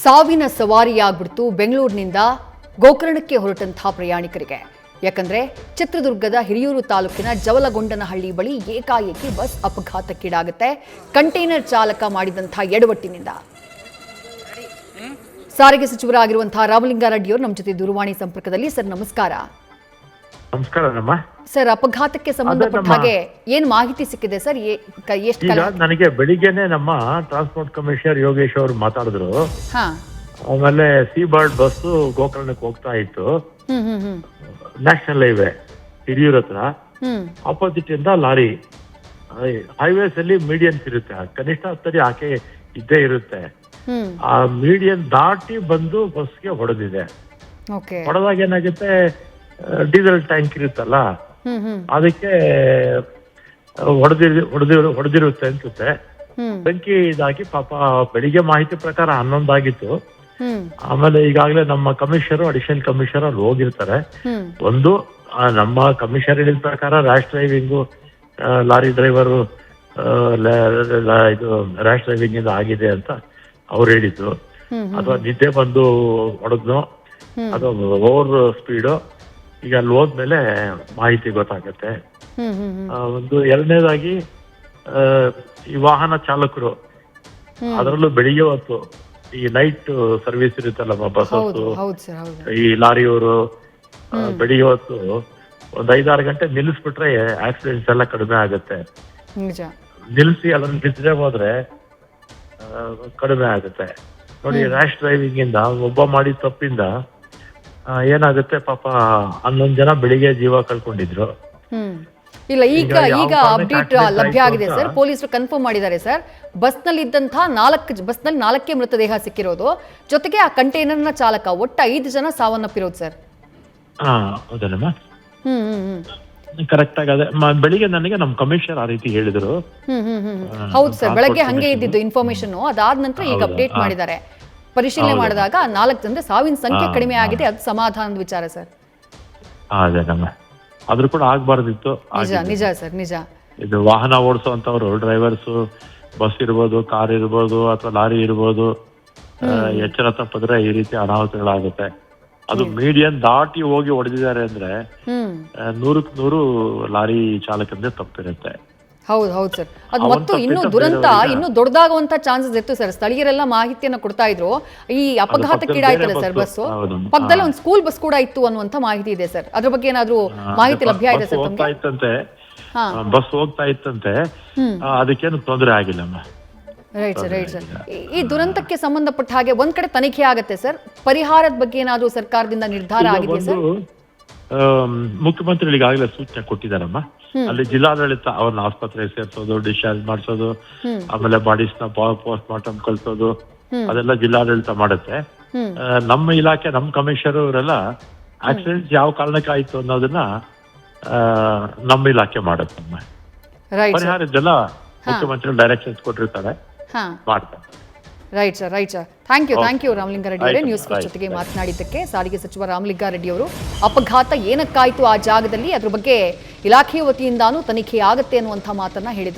ಸಾವಿನ ಸವಾರಿಯಾಗ್ಬಿಡ್ತು ಬೆಂಗಳೂರಿನಿಂದ ಗೋಕರ್ಣಕ್ಕೆ ಹೊರಟಂತಹ ಪ್ರಯಾಣಿಕರಿಗೆ. ಯಾಕಂದ್ರೆ ಚಿತ್ರದುರ್ಗದ ಹಿರಿಯೂರು ತಾಲೂಕಿನ ಜವಲಗೊಂಡನಹಳ್ಳಿ ಬಳಿ ಏಕಾಏಕಿ ಬಸ್ ಅಪಘಾತಕ್ಕೀಡಾಗುತ್ತೆ. ಕಂಟೈನರ್ ಚಾಲಕ ಮಾಡಿದಂತಹ ಎಡವಟ್ಟಿನಿಂದ. ಸಾರಿಗೆ ಸಚಿವರಾಗಿರುವಂತಹ ರಾಮಲಿಂಗಾರೆಡ್ಡಿ ಅವರು ನಮ್ಮ ಜೊತೆ ದೂರವಾಣಿ ಸಂಪರ್ಕದಲ್ಲಿ. ಸರ್ ನಮಸ್ಕಾರ. ನಮಸ್ಕಾರಮ್ಮ ಸರ್, ಅಪಘಾತಕ್ಕೆ ಸಂಬಂಧಪಟ್ಟ ಹಾಗೆ ಏನ್ ಮಾಹಿತಿ ಸಿಕ್ಕಿದೆ ಸರ್? ನನಗೆ ಬೆಳಿಗ್ಗೆನೆ ನಮ್ಮ ಟ್ರಾನ್ಸ್ಪೋರ್ಟ್ ಕಮಿಷನರ್ ಯೋಗೇಶ್ ಅವರು ಮಾತಾಡಿದ್ರು. ಆಮೇಲೆ ಸಿ ಬರ್ಡ್ ಬಸ್ ಗೋಕರ್ಣಕ್ಕೆ ಹೋಗ್ತಾ ಇತ್ತು, ನ್ಯಾಷನಲ್ ಹೈವೇ ಹಿರಿಯೂರ್ ಹತ್ರ. ಆಪೋಸಿಟ್ ಇಂದ ಲಾರಿ. ಹೈವೇಸ್ ಅಲ್ಲಿ ಮೀಡಿಯನ್ಸ್ ಇರುತ್ತೆ, ಕನಿಷ್ಠ ಹತ್ತಡಿ ಆಕೆ ಇದ್ದೇ ಇರುತ್ತೆ. ಆ ಮೀಡಿಯನ್ ದಾಟಿ ಬಂದು ಬಸ್ಗೆ ಹೊಡೆದಿದೆ. ಹೊಡೆದಾಗ ಏನಾಗುತ್ತೆ, ಡೀಸೆಲ್ ಟ್ಯಾಂಕ್ ಇರುತ್ತಲ್ಲ, ಅದಕ್ಕೆ ಹೊಡೆದಿರುತ್ತೆ ಅನ್ಸುತ್ತೆ. ಬೆಂಕಿ ಇದಾಗಿ ಪಾಪ ಬೆಳಿಗ್ಗೆ ಮಾಹಿತಿ ಪ್ರಕಾರ 11 ಆಗಿತ್ತು. ಆಮೇಲೆ ಈಗಾಗಲೇ ನಮ್ಮ ಕಮಿಷನರ್, ಅಡಿಷನಲ್ ಕಮಿಷನರ್ ಅಲ್ಲಿ ಹೋಗಿರ್ತಾರೆ. ಒಂದು ನಮ್ಮ ಕಮಿಷನರ್ ಹೇಳಿದ ಪ್ರಕಾರ ರ್ಯಾಶ್ ಡ್ರೈವಿಂಗು, ಲಾರಿ ಡ್ರೈವರು ಇದು ರ್ಯಾಶ್ ಡ್ರೈವಿಂಗ್ ಇಂದ ಆಗಿದೆ ಅಂತ ಅವ್ರು ಹೇಳಿದ್ರು. ಅಥವಾ ನಿದ್ದೆ ಬಂದು ಹೊಡೆದ್ನೋ ಅಥವಾ ಓವರ್ ಸ್ಪೀಡು, ಈಗ ಅಲ್ಲಿ ಹೋದ್ಮೇಲೆ ಮಾಹಿತಿ ಗೊತ್ತಾಗತ್ತೆ. ಒಂದು ಎರಡನೇದಾಗಿ ಈ ವಾಹನ ಚಾಲಕರು, ಅದರಲ್ಲೂ ಬೆಳಿಗ್ಗೆ ಹೊತ್ತು ಈ ನೈಟ್ ಸರ್ವಿಸ್ ಇರುತ್ತಲ್ಲ ಬಸ್ಸು, ಈ ಲಾರಿಯವರು ಬೆಳಿಗ್ಗೆ ಹೊತ್ತು ಒಂದ್ 5-6 ಗಂಟೆ ನಿಲ್ಲಿಸ್ಬಿಟ್ರೆ ಆಕ್ಸಿಡೆಂಟ್ಸ್ ಎಲ್ಲ ಕಡಿಮೆ ಆಗತ್ತೆ. ನಿಲ್ಲಿಸಿ ಅದನ್ನ ಬಿಚ್ಚದೆ ಹೋದ್ರೆ ಕಡಿಮೆ ಆಗುತ್ತೆ. ನೋಡಿ, ರ್ಯಾಶ್ ಡ್ರೈವಿಂಗ್ ಇಂದ ಒಬ್ಬ ಮಾಡಿದ ತಪ್ಪಿಂದ ಏನಾಗುತ್ತೆ, ಪಾಪ 11 ಜನ ಬೆಳಿಗ್ಗೆ ಜೀವ ಕಳ್ಕೊಂಡಿದ್ರು. ಇಲ್ಲ, ಈಗ ಅಪ್ಡೇಟ್ ಲಭ್ಯ ಆಗಿದೆ ಸರ್. ಪೊಲೀಸರು ಕನ್ಫರ್ಮ್ ಮಾಡಿದ್ದಾರೆ ಸರ್. ಬಸ್ನಲ್ಲಿ ಇದ್ದಂತಹ 4 ಮೃತದೇಹ ಸಿಕ್ಕಿರೋದು, ಜೊತೆಗೆ ಆ ಕಂಟೈನರ್ನ ಚಾಲಕ, ಒಟ್ಟು 5 ಜನ ಸಾವನ್ನಪ್ಪಿರೋದು ಸರ್. ಹೌದಲ್ಲಮ್ಮ, ಕರೆಕ್ಟ್ ಆಗಿ ಬೆಳಿಗ್ಗೆ ನನಗೆ ನಮ್ಮ ಕಮಿಷನರ್ ಆ ರೀತಿ ಹೇಳಿದ್ರು. ಹೌದು ಸರ್, ಬೆಳಗ್ಗೆ ಹಂಗೆ ಇದ್ದಿದ್ದು ಇನ್ಫಾರ್ಮೇಶನ್. ಅದಾದ ನಂತರ ಈಗ ಅಪ್ಡೇಟ್ ಮಾಡಿದ್ದಾರೆ. ಪರಿಶೀಲನೆ ಮಾಡಿದಾಗ 4 ಜನರ ಸಾವಿನ ಸಂಖ್ಯೆ ಕಡಿಮೆ ಆಗಿದೆ. ಅದು ಸಮಾಧಾನದ ವಿಚಾರ ಸರ್. ಅದೇನಮ್ಮ, ಆದ್ರೂ ಕೂಡ ಆಗ್ಬಾರ್ದಿತ್ತು. ನಿಜ ಸರ್, ನಿಜ. ಇದು ವಾಹನ ಓಡಿಸುವಂತವ್ರು, ಡ್ರೈವರ್ಸ್, ಬಸ್ ಇರ್ಬೋದು, ಕಾರ್ ಇರ್ಬೋದು ಅಥವಾ ಲಾರಿ ಇರ್ಬೋದು, ಎಚ್ಚರ ತಪ್ಪಿದ್ರೆ ಈ ರೀತಿ ಅನಾಹುತಗಳಾಗುತ್ತೆ. ಅದು ಮೀಡಿಯನ್ ದಾಟಿ ಹೋಗಿ ಹೊಡೆದಿದ್ದಾರೆ ಅಂದ್ರೆ 100% ಲಾರಿ ಚಾಲಕಂದೇ ತಪ್ಪಿರುತ್ತೆ. ಹೌದು ಸರ್. ಅದು ಮತ್ತು ಇನ್ನೂ ದುರಂತ ಇನ್ನೂ ದೊಡ್ಡದಾಗುವಂತ ಚಾನ್ಸಸ್ ಇತ್ತು ಸರ್. ಸ್ಥಳೀಯರೆಲ್ಲ ಮಾಹಿತಿಯನ್ನ ಕೊಡ್ತಾ ಇದ್ರು. ಈ ಅಪಘಾತಕ್ಕೀಡಾಯ್ತಲ್ಲ ಸರ್ ಬಸ್ಸು, ಪಕ್ಕದಲ್ಲಿ ಒಂದು ಸ್ಕೂಲ್ ಬಸ್ ಕೂಡ ಇತ್ತು ಅನ್ನುವಂತ ಮಾಹಿತಿ ಇದೆ ಸರ್. ಅದ್ರ ಬಗ್ಗೆ ಏನಾದ್ರು ಮಾಹಿತಿ ಲಭ್ಯ ಇದೆ ಸರ್? ಬಸ್ ಹೋಗ್ತಾ ಇತ್ತಂತೆ, ಅದಕ್ಕೇನು ತೊಂದರೆ ಆಗಿಲ್ಲಮ್ಮ. Right sir. ಈ ದುರಂತಕ್ಕೆ ಸಂಬಂಧಪಟ್ಟ ಹಾಗೆ ಒಂದ್ ಕಡೆ ತನಿಖೆ ಆಗತ್ತೆ ಸರ್. ಪರಿಹಾರದ ಬಗ್ಗೆ ಏನಾದ್ರು ಸರ್ಕಾರದಿಂದ ನಿರ್ಧಾರ ಆಗಿದೆ ಸರ್? ಮುಖ್ಯಮಂತ್ರಿಗಳಿಗಾಗಲೇ ಸೂಚನೆ ಕೊಟ್ಟಿದ್ದಾರಮ್ಮ. ಅಲ್ಲಿ ಜಿಲ್ಲಾಡಳಿತ ಅವ್ರನ್ನ ಆಸ್ಪತ್ರೆಗೆ ಸೇರ್ಸೋದು, ಡಿಸ್ಚಾರ್ಜ್ ಮಾಡಿಸೋದು, ಆಮೇಲೆ ಬಾಡೀಸ್ನ ಪೋಸ್ಟ್ ಮಾರ್ಟಮ್ ಕಳ್ಸೋದು, ಅದೆಲ್ಲ ಜಿಲ್ಲಾಡಳಿತ ಮಾಡುತ್ತೆ. ನಮ್ಮ ಇಲಾಖೆ, ನಮ್ಮ ಕಮಿಷನರ್ ಅವರೆಲ್ಲ ಆಕ್ಸಿಡೆಂಟ್ ಯಾವ ಕಾರಣಕ್ಕೆ ಆಯ್ತು ಅನ್ನೋದನ್ನ ನಮ್ಮ ಇಲಾಖೆ ಮಾಡುತ್ತಮ್ಮ. ಪರಿಹಾರದ್ದೆಲ್ಲ ಮುಖ್ಯಮಂತ್ರಿ ಡೈರೆಕ್ಷನ್ಸ್ ಕೊಟ್ಟಿರ್ತಾರೆ, ಮಾಡ್ತಾರೆ. Right sir. Thank you Ramalinga Reddy ಅವರೇ, ನ್ಯೂಸ್ ಫಸ್ಟ್ ಜೊತೆಗೆ ಮಾತನಾಡಿದ್ದಕ್ಕೆ. ಸಾರಿಗೆ ಸಚಿವ ರಾಮಲಿಂಗಾರೆಡ್ಡಿ ಅವರು ಅಪಘಾತ ಏನಕ್ಕಾಯ್ತು ಆ ಜಾಗದಲ್ಲಿ, ಅದ್ರ ಬಗ್ಗೆ ಇಲಾಖೆಯ ವತಿಯಿಂದಾನು ತನಿಖೆ ಆಗತ್ತೆ ಅನ್ನುವಂಥ ಮಾತನ್ನ ಹೇಳಿದ್ರು.